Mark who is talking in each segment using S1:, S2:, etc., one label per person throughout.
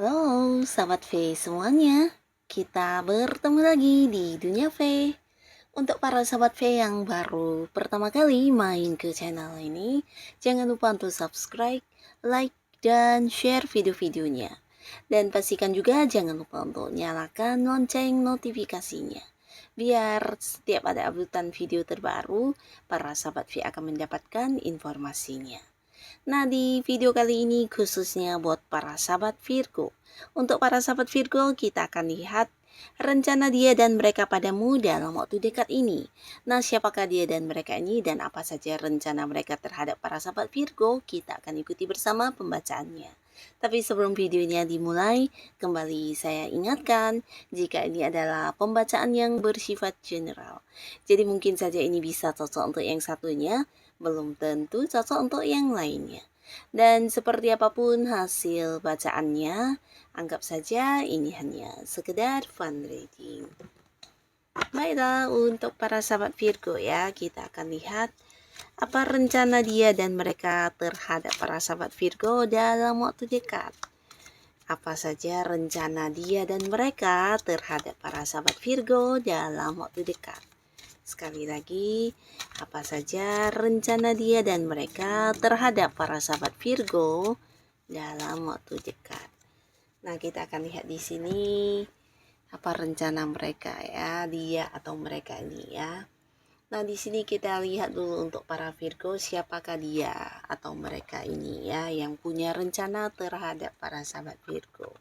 S1: Halo, sahabat V semuanya. Kita bertemu lagi di Dunia V. Untuk para sahabat V yang baru pertama kali main ke channel ini, jangan lupa untuk subscribe, like, dan share video-videonya. Dan pastikan juga jangan lupa untuk nyalakan lonceng notifikasinya. Biar setiap ada updatean video terbaru, para sahabat V akan mendapatkan informasinya. Nah, di video kali ini khususnya buat para sahabat Virgo. Untuk para sahabat Virgo, kita akan lihat rencana dia dan mereka padamu dalam waktu dekat ini. Nah, siapakah dia dan mereka ini dan apa saja rencana mereka terhadap para sahabat Virgo? Kita akan ikuti bersama pembacaannya. Tapi sebelum videonya dimulai, kembali saya ingatkan jika ini adalah pembacaan yang bersifat general. Jadi mungkin saja ini bisa cocok untuk yang satunya, belum tentu cocok untuk yang lainnya. Dan seperti apapun hasil bacaannya, anggap saja ini hanya sekedar fun reading. Baiklah, untuk para sahabat Virgo ya, kita akan lihat apa rencana dia dan mereka terhadap para sahabat Virgo dalam waktu dekat. Apa saja rencana dia dan mereka terhadap para sahabat Virgo dalam waktu dekat. Sekali lagi, apa saja rencana dia dan mereka terhadap para sahabat Virgo dalam waktu dekat. Nah, kita akan lihat di sini apa rencana mereka ya, dia atau mereka ini ya. Nah, di sini kita lihat dulu untuk para Virgo, siapakah dia atau mereka ini ya yang punya rencana terhadap para sahabat Virgo.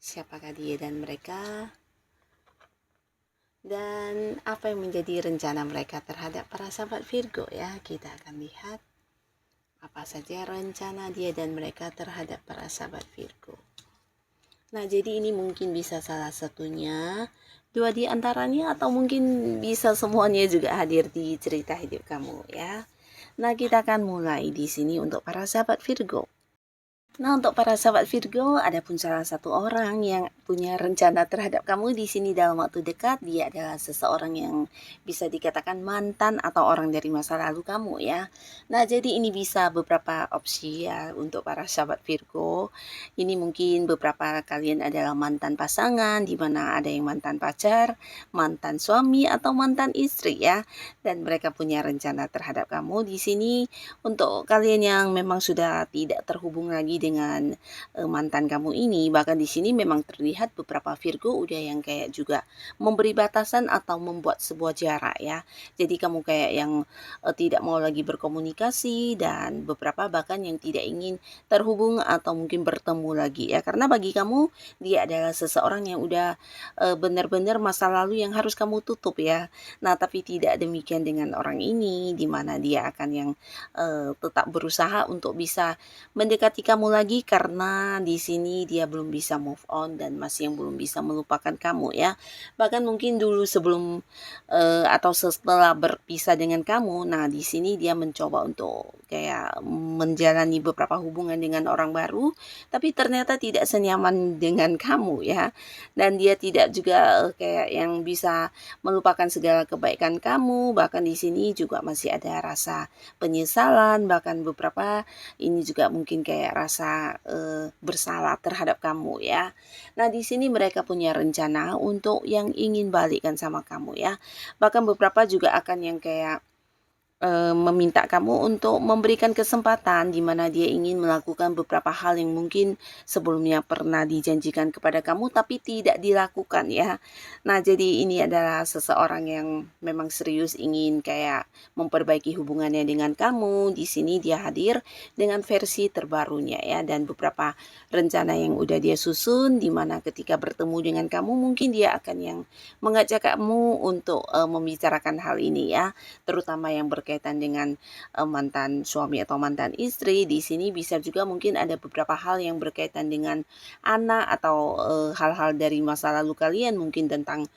S1: Siapakah dia dan mereka? Dan apa yang menjadi rencana mereka terhadap para sahabat Virgo ya, kita akan lihat apa saja rencana dia dan mereka terhadap para sahabat Virgo. Nah, jadi ini mungkin bisa salah satunya, dua di antaranya, atau mungkin bisa semuanya juga hadir di cerita hidup kamu ya. Nah, kita akan mulai di sini untuk para sahabat Virgo. Nah, untuk para sahabat Virgo, ada pun salah satu orang yang punya rencana terhadap kamu di sini dalam waktu dekat. Dia adalah seseorang yang bisa dikatakan mantan atau orang dari masa lalu kamu ya. Nah, jadi ini bisa beberapa opsi ya untuk para sahabat Virgo. Ini mungkin beberapa kalian adalah mantan pasangan, di mana ada yang mantan pacar, mantan suami, atau mantan istri ya. Dan mereka punya rencana terhadap kamu di sini. Untuk kalian yang memang sudah tidak terhubung lagi dengan mantan kamu ini, bahkan di sini memang terlihat beberapa Virgo udah yang kayak juga memberi batasan atau membuat sebuah jarak ya. Jadi kamu kayak yang tidak mau lagi berkomunikasi, dan beberapa bahkan yang tidak ingin terhubung atau mungkin bertemu lagi ya. Karena bagi kamu dia adalah seseorang yang udah benar-benar masa lalu yang harus kamu tutup ya. Nah, tapi tidak demikian dengan orang ini, di mana dia akan yang tetap berusaha untuk bisa mendekati kamu lagi, karena di sini dia belum bisa move on dan masih yang belum bisa melupakan kamu ya. Bahkan mungkin dulu sebelum atau setelah berpisah dengan kamu, nah di sini dia mencoba untuk kayak menjalani beberapa hubungan dengan orang baru, tapi ternyata tidak senyaman dengan kamu ya. Dan dia tidak juga kayak yang bisa melupakan segala kebaikan kamu, bahkan di sini juga masih ada rasa penyesalan, bahkan beberapa ini juga mungkin kayak rasa bersalah terhadap kamu ya. Nah, di sini mereka punya rencana untuk yang ingin balikkan sama kamu ya. Bahkan beberapa juga akan yang kayak meminta kamu untuk memberikan kesempatan, di mana dia ingin melakukan beberapa hal yang mungkin sebelumnya pernah dijanjikan kepada kamu tapi tidak dilakukan ya. Nah, jadi ini adalah seseorang yang memang serius ingin kayak memperbaiki hubungannya dengan kamu. Di sini dia hadir dengan versi terbarunya ya, dan beberapa rencana yang udah dia susun, di mana ketika bertemu dengan kamu mungkin dia akan yang mengajak kamu untuk membicarakan hal ini ya, terutama yang berkaitan dengan mantan suami atau mantan istri. Di sini bisa juga mungkin ada beberapa hal yang berkaitan dengan anak atau hal-hal dari masa lalu kalian, mungkin tentang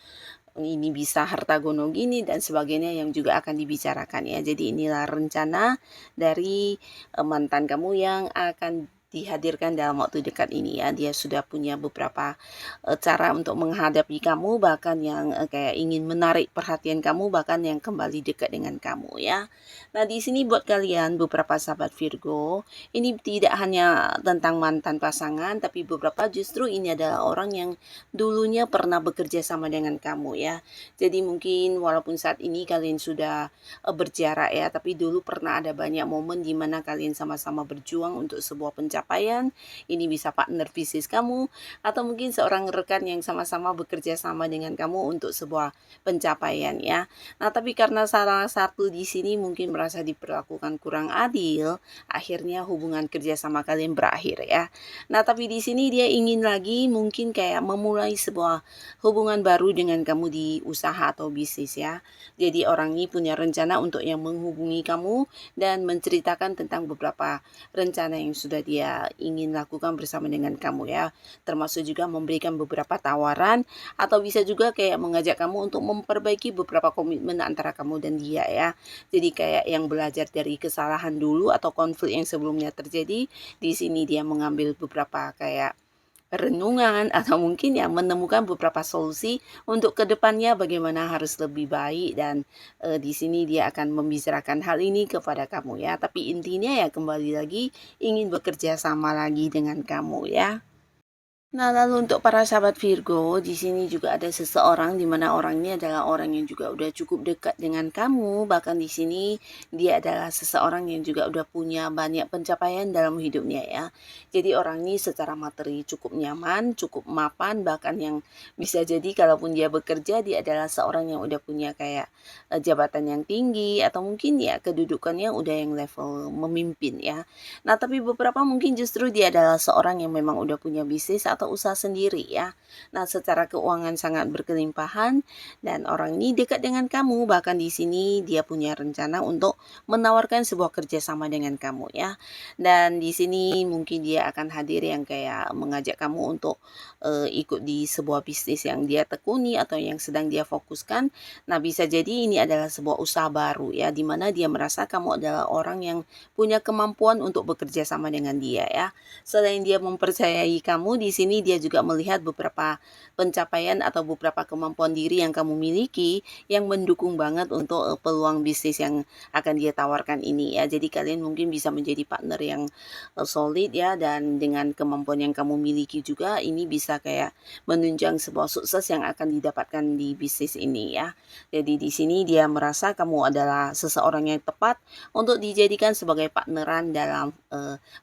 S1: ini bisa harta gono gini dan sebagainya yang juga akan dibicarakan ya. Jadi inilah rencana dari mantan kamu yang akan dihadirkan dalam waktu dekat ini ya. Dia sudah punya beberapa cara untuk menghadapi kamu, bahkan yang kayak ingin menarik perhatian kamu, bahkan yang kembali dekat dengan kamu ya. Nah, di sini buat kalian beberapa sahabat Virgo, ini tidak hanya tentang mantan pasangan, tapi beberapa justru ini adalah orang yang dulunya pernah bekerja sama dengan kamu ya. Jadi mungkin walaupun saat ini kalian sudah berjarak ya, tapi dulu pernah ada banyak momen di mana kalian sama-sama berjuang untuk sebuah pencapaian. Ini bisa partner bisnis kamu, atau mungkin seorang rekan yang sama-sama bekerja sama dengan kamu untuk sebuah pencapaian ya. Nah, tapi karena salah satu di sini mungkin merasa diperlakukan kurang adil, akhirnya hubungan kerja sama kalian berakhir ya. Nah, tapi di sini dia ingin lagi mungkin kayak memulai sebuah hubungan baru dengan kamu di usaha atau bisnis ya. Jadi orang ini punya rencana untuk yang menghubungi kamu dan menceritakan tentang beberapa rencana yang sudah dia ingin lakukan bersama dengan kamu ya. Termasuk juga memberikan beberapa tawaran, atau bisa juga kayak mengajak kamu untuk memperbaiki beberapa komitmen antara kamu dan dia ya. Jadi kayak yang belajar dari kesalahan dulu atau konflik yang sebelumnya terjadi. Di sini dia mengambil beberapa kayak renungan atau mungkin ya menemukan beberapa solusi untuk kedepannya bagaimana harus lebih baik, dan di sini dia akan membicarakan hal ini kepada kamu ya. Tapi intinya ya kembali lagi ingin bekerja sama lagi dengan kamu ya. Nah, lalu untuk para sahabat Virgo, di sini juga ada seseorang di mana orang ini adalah orang yang juga udah cukup dekat dengan kamu. Bahkan di sini dia adalah seseorang yang juga udah punya banyak pencapaian dalam hidupnya ya. Jadi orang ini secara materi cukup nyaman, cukup mapan, bahkan yang bisa jadi kalaupun dia bekerja, dia adalah seorang yang udah punya kayak jabatan yang tinggi, atau mungkin ya kedudukannya udah yang level memimpin ya. Nah, tapi beberapa mungkin justru dia adalah seorang yang memang udah punya bisnis atau usaha sendiri ya. Nah, secara keuangan sangat berkelimpahan, dan orang ini dekat dengan kamu. Bahkan di sini dia punya rencana untuk menawarkan sebuah kerjasama dengan kamu ya. Dan di sini mungkin dia akan hadir yang kayak mengajak kamu untuk ikut di sebuah bisnis yang dia tekuni atau yang sedang dia fokuskan. Nah, bisa jadi ini adalah sebuah usaha baru ya, di mana dia merasa kamu adalah orang yang punya kemampuan untuk bekerja sama dengan dia ya. Selain dia mempercayai kamu, di sini dia juga melihat beberapa pencapaian atau beberapa kemampuan diri yang kamu miliki yang mendukung banget untuk peluang bisnis yang akan dia tawarkan ini ya. Jadi kalian mungkin bisa menjadi partner yang solid ya, dan dengan kemampuan yang kamu miliki juga ini bisa kayak menunjang sebuah sukses yang akan didapatkan di bisnis ini ya. Jadi di sini dia merasa kamu adalah seseorang yang tepat untuk dijadikan sebagai partneran dalam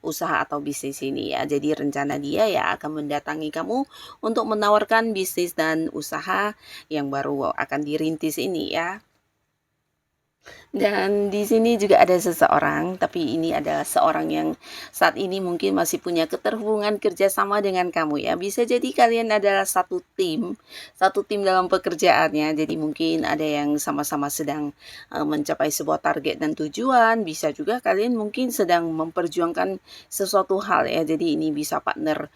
S1: usaha atau bisnis ini ya. Jadi rencana dia ya akan mendatangi kamu untuk menawarkan bisnis dan usaha yang baru akan dirintis ini ya. Dan di sini juga ada seseorang, tapi ini adalah seorang yang saat ini mungkin masih punya keterhubungan kerjasama dengan kamu ya. Bisa jadi kalian adalah satu tim dalam pekerjaannya. Jadi mungkin ada yang sama-sama sedang mencapai sebuah target dan tujuan. Bisa juga kalian mungkin sedang memperjuangkan sesuatu hal ya. Jadi ini bisa partner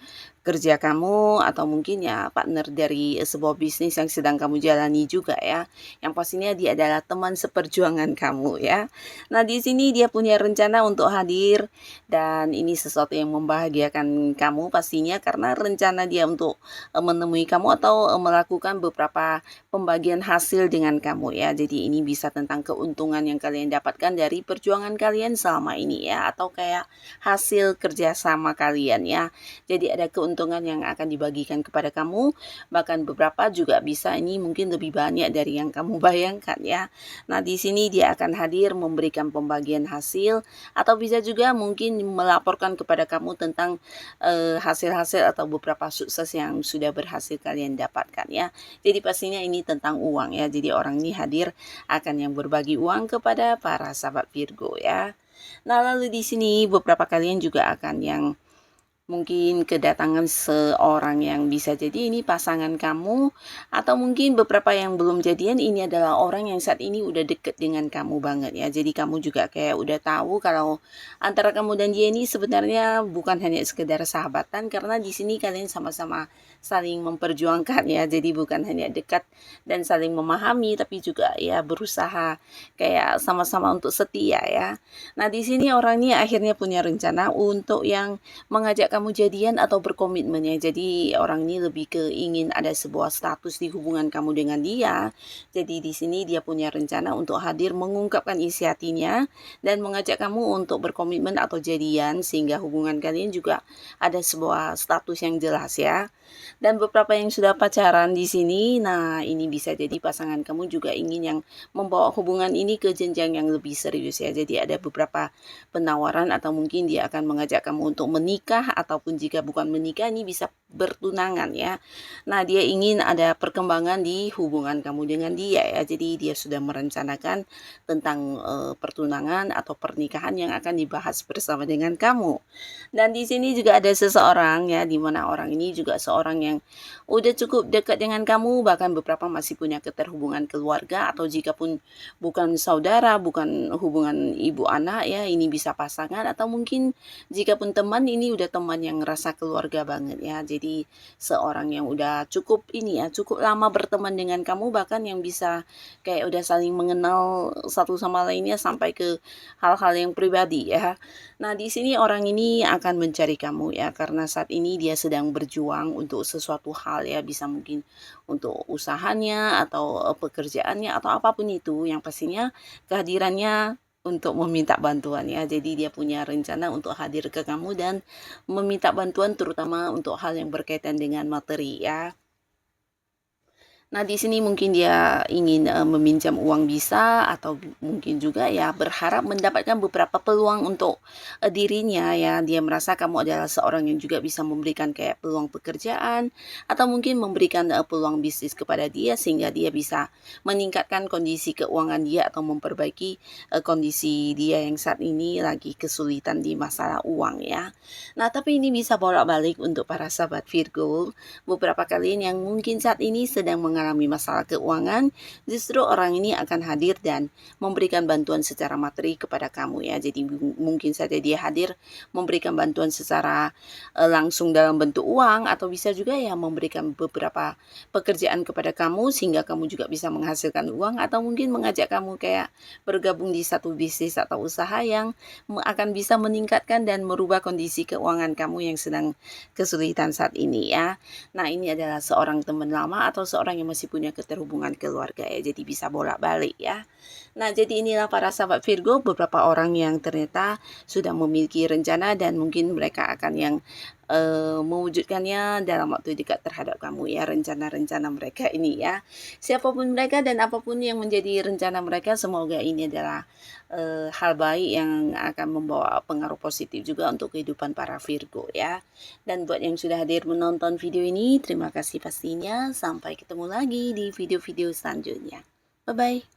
S1: kerja kamu, atau mungkin ya partner dari sebuah bisnis yang sedang kamu jalani juga ya. Yang pastinya dia adalah teman seperjuangan kamu ya. Nah, di sini dia punya rencana untuk hadir, dan ini sesuatu yang membahagiakan kamu pastinya karena rencana dia untuk menemui kamu atau melakukan beberapa pembagian hasil dengan kamu ya. Jadi ini bisa tentang keuntungan yang kalian dapatkan dari perjuangan kalian selama ini ya, atau kayak hasil kerjasama kalian ya. Jadi ada keuntungan yang akan dibagikan kepada kamu, bahkan beberapa juga bisa ini mungkin lebih banyak dari yang kamu bayangkan ya. Nah, di sini dia akan hadir memberikan pembagian hasil, atau bisa juga mungkin melaporkan kepada kamu tentang hasil-hasil atau beberapa sukses yang sudah berhasil kalian dapatkan ya. Jadi pastinya ini tentang uang ya. Jadi orang ini hadir akan yang berbagi uang kepada para sahabat Virgo ya. Nah, lalu di sini beberapa kalian juga akan yang mungkin kedatangan seorang yang bisa jadi ini pasangan kamu, atau mungkin beberapa yang belum jadian ini adalah orang yang saat ini udah deket dengan kamu banget ya. Jadi kamu juga kayak udah tahu kalau antara kamu dan dia ini sebenarnya bukan hanya sekedar sahabatan, karena di sini kalian sama-sama saling memperjuangkan ya. Jadi bukan hanya dekat dan saling memahami, tapi juga ya berusaha kayak sama-sama untuk setia ya. Nah, di sini orang ini akhirnya punya rencana untuk yang mengajak kamu jadian atau berkomitmen ya. Jadi orang ini lebih ke ingin ada sebuah status di hubungan kamu dengan dia. Jadi di sini dia punya rencana untuk hadir mengungkapkan isi hatinya dan mengajak kamu untuk berkomitmen atau jadian, sehingga hubungan kalian juga ada sebuah status yang jelas ya. Dan beberapa yang sudah pacaran di sini, nah ini bisa jadi pasangan kamu juga ingin yang membawa hubungan ini ke jenjang yang lebih serius ya. Jadi ada beberapa penawaran atau mungkin dia akan mengajak kamu untuk menikah, ataupun jika bukan menikah ini bisa bertunangan ya. Nah, dia ingin ada perkembangan di hubungan kamu dengan dia ya. Jadi dia sudah merencanakan tentang pertunangan atau pernikahan yang akan dibahas bersama dengan kamu. Dan di sini juga ada seseorang ya, di mana orang ini juga seorang yang udah cukup dekat dengan kamu, bahkan beberapa masih punya keterhubungan keluarga, atau jika pun bukan saudara, bukan hubungan ibu anak ya, ini bisa pasangan, atau mungkin jika pun teman, ini udah teman yang ngerasa keluarga banget ya. Jadi seorang yang udah cukup ini ya, cukup lama berteman dengan kamu, bahkan yang bisa kayak udah saling mengenal satu sama lainnya sampai ke hal-hal yang pribadi ya. Nah, di sini orang ini akan mencari kamu ya, karena saat ini dia sedang berjuang untuk sesuatu hal ya, bisa mungkin untuk usahanya atau pekerjaannya atau apapun itu, yang pastinya kehadirannya untuk meminta bantuan ya. Jadi dia punya rencana untuk hadir ke kamu dan meminta bantuan, terutama untuk hal yang berkaitan dengan materi ya. Nah, di sini mungkin dia ingin meminjam uang bisa, atau mungkin juga ya berharap mendapatkan beberapa peluang untuk dirinya ya. Dia merasa kamu adalah seorang yang juga bisa memberikan kayak peluang pekerjaan, atau mungkin memberikan peluang bisnis kepada dia, sehingga dia bisa meningkatkan kondisi keuangan dia atau memperbaiki kondisi dia yang saat ini lagi kesulitan di masalah uang ya. Nah, tapi ini bisa bolak-balik untuk para sahabat Virgo. Beberapa kalian yang mungkin saat ini sedang mengalami masalah keuangan, justru orang ini akan hadir dan memberikan bantuan secara materi kepada kamu ya. Jadi mungkin saja dia hadir memberikan bantuan secara langsung dalam bentuk uang, atau bisa juga ya memberikan beberapa pekerjaan kepada kamu sehingga kamu juga bisa menghasilkan uang, atau mungkin mengajak kamu kayak bergabung di satu bisnis atau usaha yang akan bisa meningkatkan dan merubah kondisi keuangan kamu yang sedang kesulitan saat ini ya. Nah, ini adalah seorang teman lama atau seorang yang masih punya keterhubungan keluarga ya. Jadi bisa bolak-balik ya. Nah, jadi inilah para sahabat Virgo, beberapa orang yang ternyata sudah memiliki rencana dan mungkin mereka akan yang mewujudkannya dalam waktu dekat terhadap kamu ya, rencana-rencana mereka ini ya. Siapapun mereka dan apapun yang menjadi rencana mereka, semoga ini adalah hal baik yang akan membawa pengaruh positif juga untuk kehidupan para Virgo ya. Dan buat yang sudah hadir menonton video ini, terima kasih pastinya. Sampai ketemu lagi di video-video selanjutnya. Bye-bye.